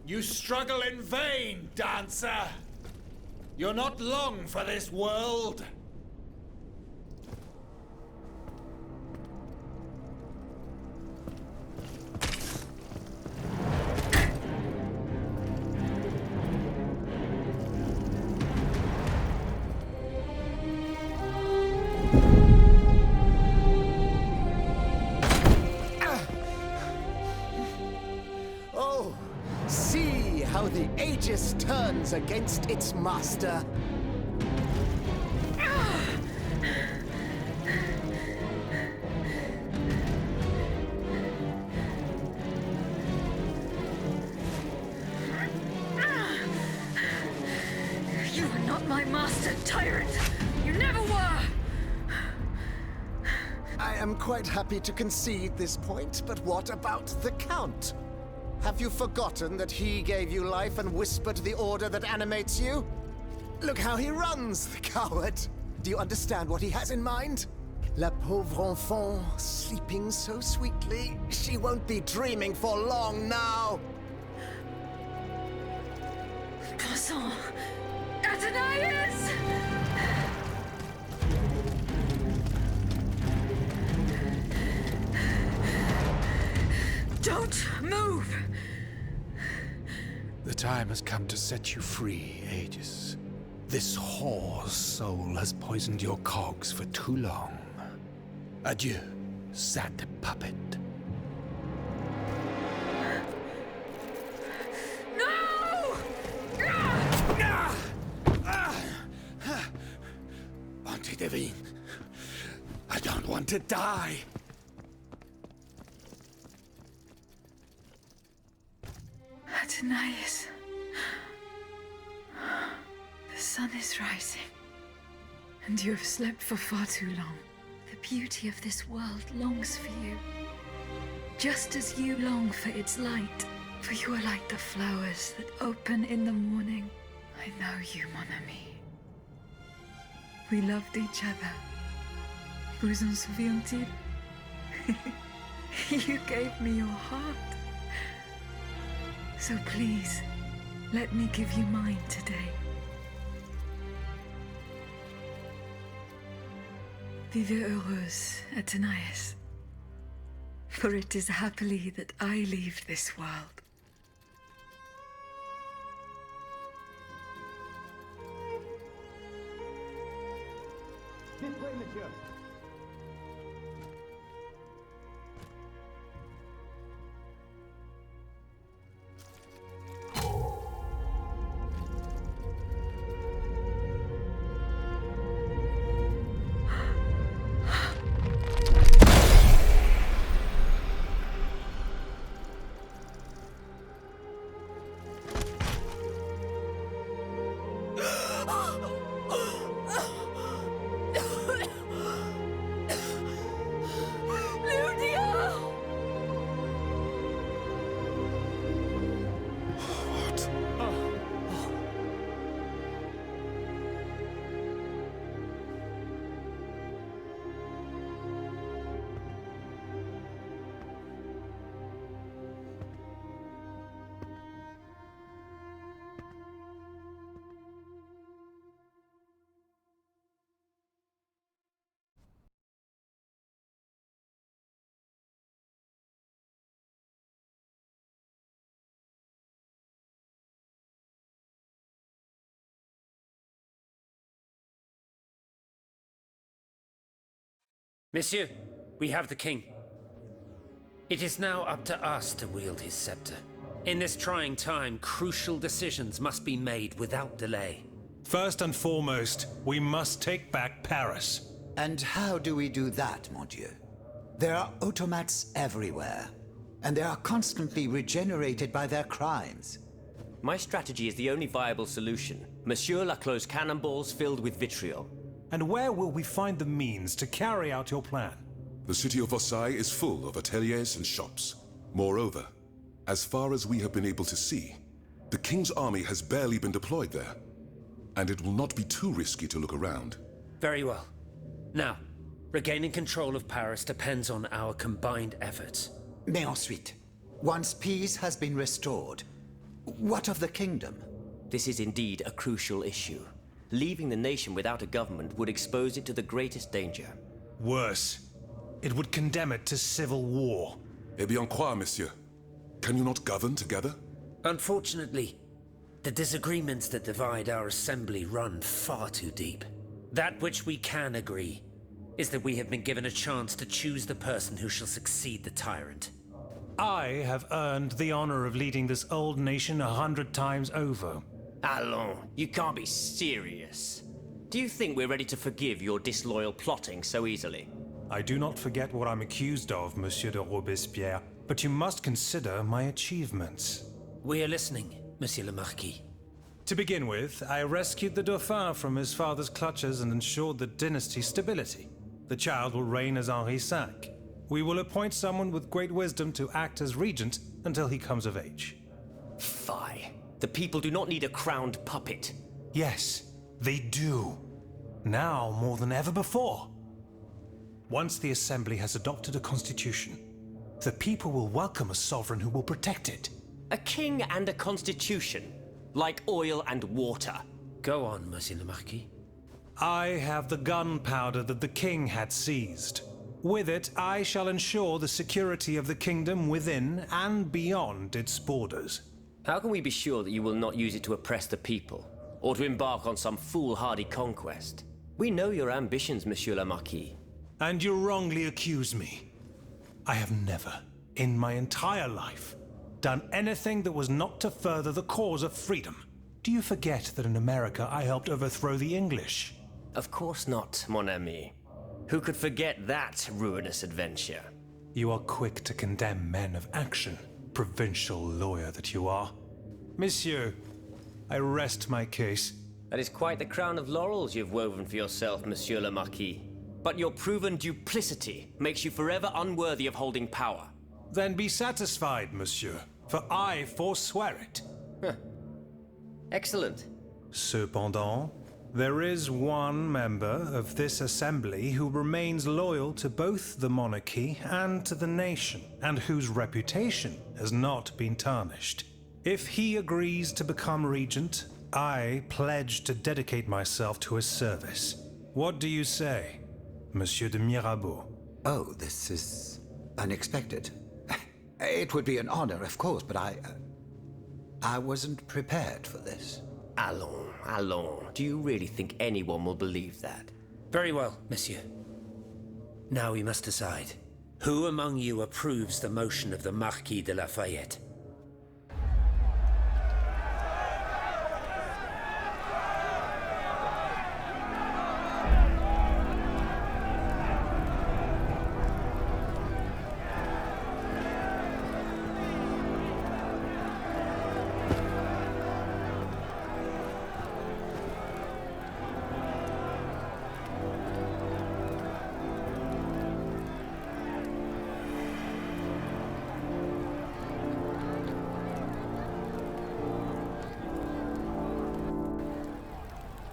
You struggle in vain, dancer! You're not long for this world! How the Aegis turns against its master. You are not my master, tyrant! You never were! I am quite happy to concede this point, but what about the Count? Have you forgotten that he gave you life and whispered the order that animates you? Look how he runs, the coward! Do you understand what he has in mind? La pauvre enfant, sleeping so sweetly, she won't be dreaming for long now! Croissant! Athenais! Don't move! The time has come to set you free, Aegis. This whore's soul has poisoned your cogs for too long. Adieu, sad puppet. No! Bonté Divine, I don't want to die. Athenais. The sun is rising, and you have slept for far too long. The beauty of this world longs for you, just as you long for its light. For you are like the flowers that open in the morning. I know you, mon ami. We loved each other. Vous en souvient-il? You gave me your heart. So please, let me give you mine today. Vivez heureuse, Athenais. For it is happily that I leave this world. This way, monsieur. Monsieur, we have the king. It is now up to us to wield his scepter. In this trying time, crucial decisions must be made without delay. First and foremost, we must take back Paris. And how do we do that, mon Dieu? There are automats everywhere, and they are constantly regenerated by their crimes. My strategy is the only viable solution. Monsieur Laclos' cannonballs filled with vitriol. And where will we find the means to carry out your plan? The city of Versailles is full of ateliers and shops. Moreover, as far as we have been able to see, the King's army has barely been deployed there. And it will not be too risky to look around. Very well. Now, regaining control of Paris depends on our combined efforts. Mais ensuite, once peace has been restored, What of the kingdom? This is indeed a crucial issue. Leaving the nation without a government would expose it to the greatest danger. Worse, it would condemn it to civil war. Eh bien quoi, monsieur? Can you not govern together? Unfortunately, the disagreements that divide our assembly run far too deep. That which we can agree is that we have been given a chance to choose the person who shall succeed the tyrant. I have earned the honor of leading this old nation 100 times over. Allons, you can't be serious. Do you think we're ready to forgive your disloyal plotting so easily? I do not forget what I'm accused of, Monsieur de Robespierre, but you must consider my achievements. We are listening, Monsieur le Marquis. To begin with, I rescued the Dauphin from his father's clutches and ensured the dynasty's stability. The child will reign as Henri V. We will appoint someone with great wisdom to act as regent until he comes of age. Fie. The people do not need a crowned puppet. Yes, they do. Now more than ever before. Once the Assembly has adopted a constitution, the people will welcome a sovereign who will protect it. A king and a constitution, like oil and water. Go on, Monsieur le Marquis. I have the gunpowder that the king had seized. With it, I shall ensure the security of the kingdom within and beyond its borders. How can we be sure that you will not use it to oppress the people, or to embark on some foolhardy conquest? We know your ambitions, Monsieur le Marquis. And you wrongly accuse me. I have never, in my entire life, done anything that was not to further the cause of freedom. Do you forget that in America I helped overthrow the English? Of course not, mon ami. Who could forget that ruinous adventure? You are quick to condemn men of action, provincial lawyer that you are. Monsieur, I rest my case. That is quite the crown of laurels you've woven for yourself, Monsieur le Marquis. But your proven duplicity makes you forever unworthy of holding power. Then be satisfied, monsieur, for I forswear it. Excellent. Cependant, there is one member of this assembly who remains loyal to both the monarchy and to the nation, and whose reputation has not been tarnished. If he agrees to become regent, I pledge to dedicate myself to his service. What do you say, Monsieur de Mirabeau? Oh, this is unexpected. It would be an honor, of course, but I wasn't prepared for this. Allons, allons. Do you really think anyone will believe that? Very well, Monsieur. Now we must decide. Who among you approves the motion of the Marquis de Lafayette?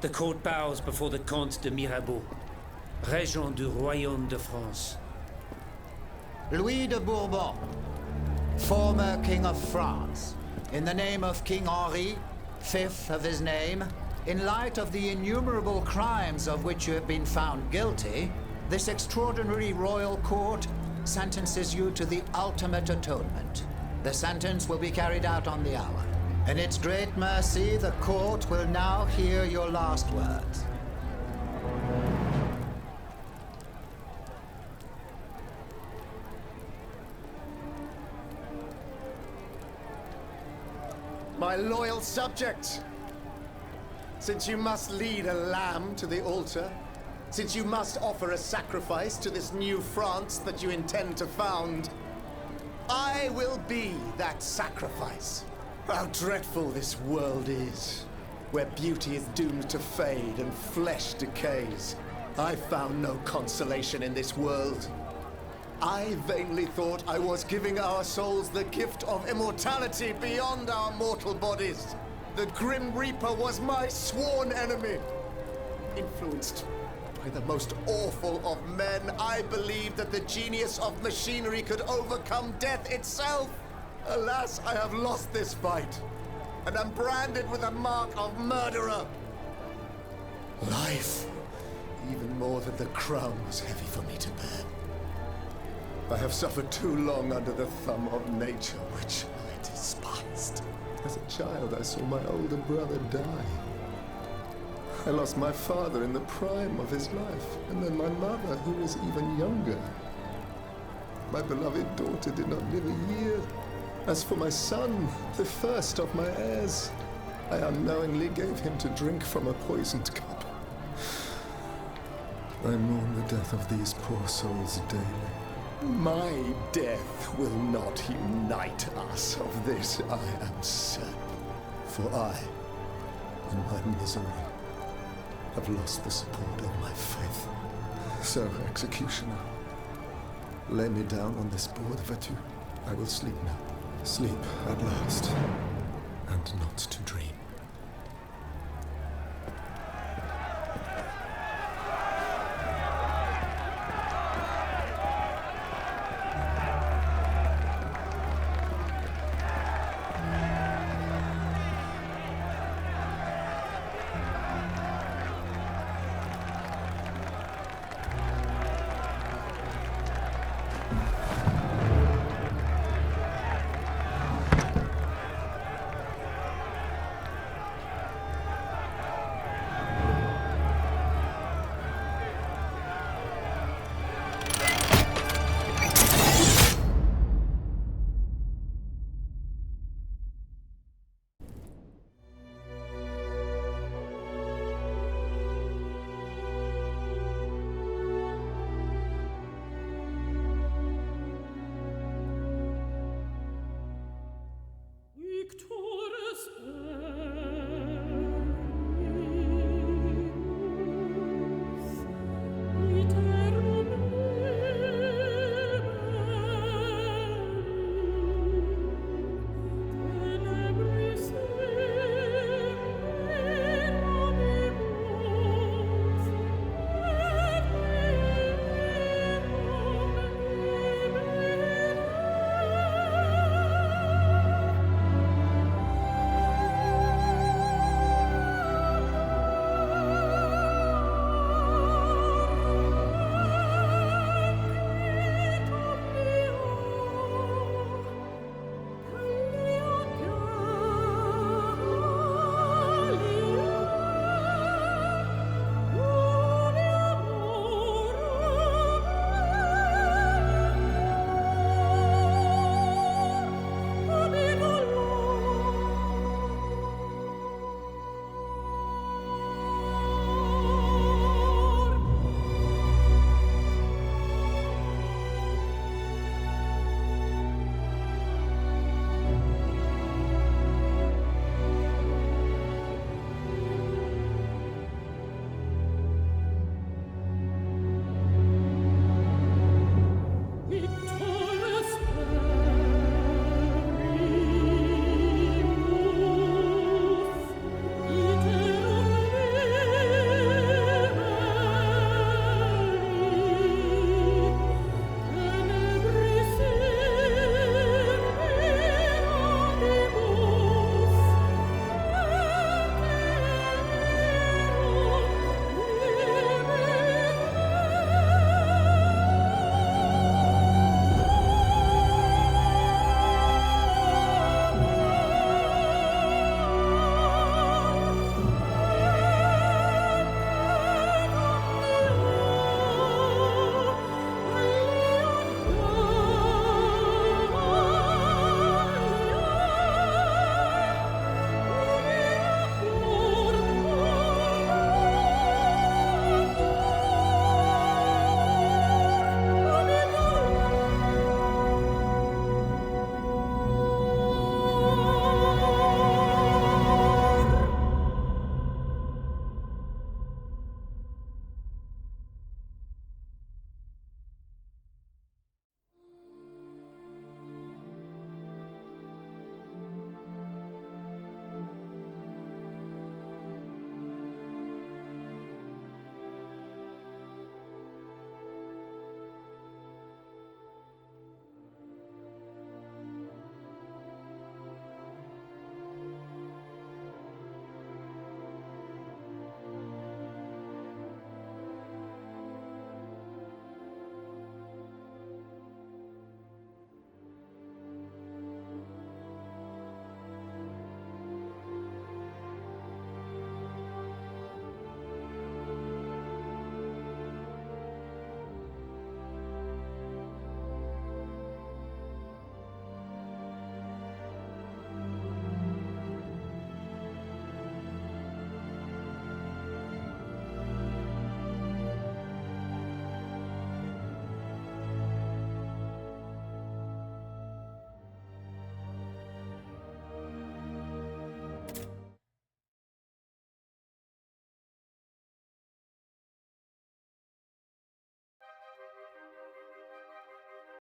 The court bows before the Comte de Mirabeau, Regent du Royaume de France. Louis de Bourbon, former King of France, in the name of King Henri, fifth of his name, in light of the innumerable crimes of which you have been found guilty, this extraordinary royal court sentences you to the ultimate atonement. The sentence will be carried out on the hour. In its great mercy, the court will now hear your last words. My loyal subjects, since you must lead a lamb to the altar, since you must offer a sacrifice to this new France that you intend to found, I will be that sacrifice. How dreadful this world is, where beauty is doomed to fade and flesh decays. I found no consolation in this world. I vainly thought I was giving our souls the gift of immortality beyond our mortal bodies. The Grim Reaper was my sworn enemy. Influenced by the most awful of men, I believed that the genius of machinery could overcome death itself. Alas, I have lost this fight. and am branded with the mark of murderer. Life, even more than the crown, was heavy for me to bear. I have suffered too long under the thumb of nature, which I despised. As a child, I saw my older brother die. I lost my father in the prime of his life, and then my mother, who was even younger. My beloved daughter did not live a year. As for my son, the first of my heirs, I unknowingly gave him to drink from a poisoned cup. I mourn the death of these poor souls daily. My death will not unite us, of this I am certain. For I, in my misery, have lost the support of my faith. So, executioner, lay me down on this board, Vatu. I will sleep now. Sleep at last, and not to dream.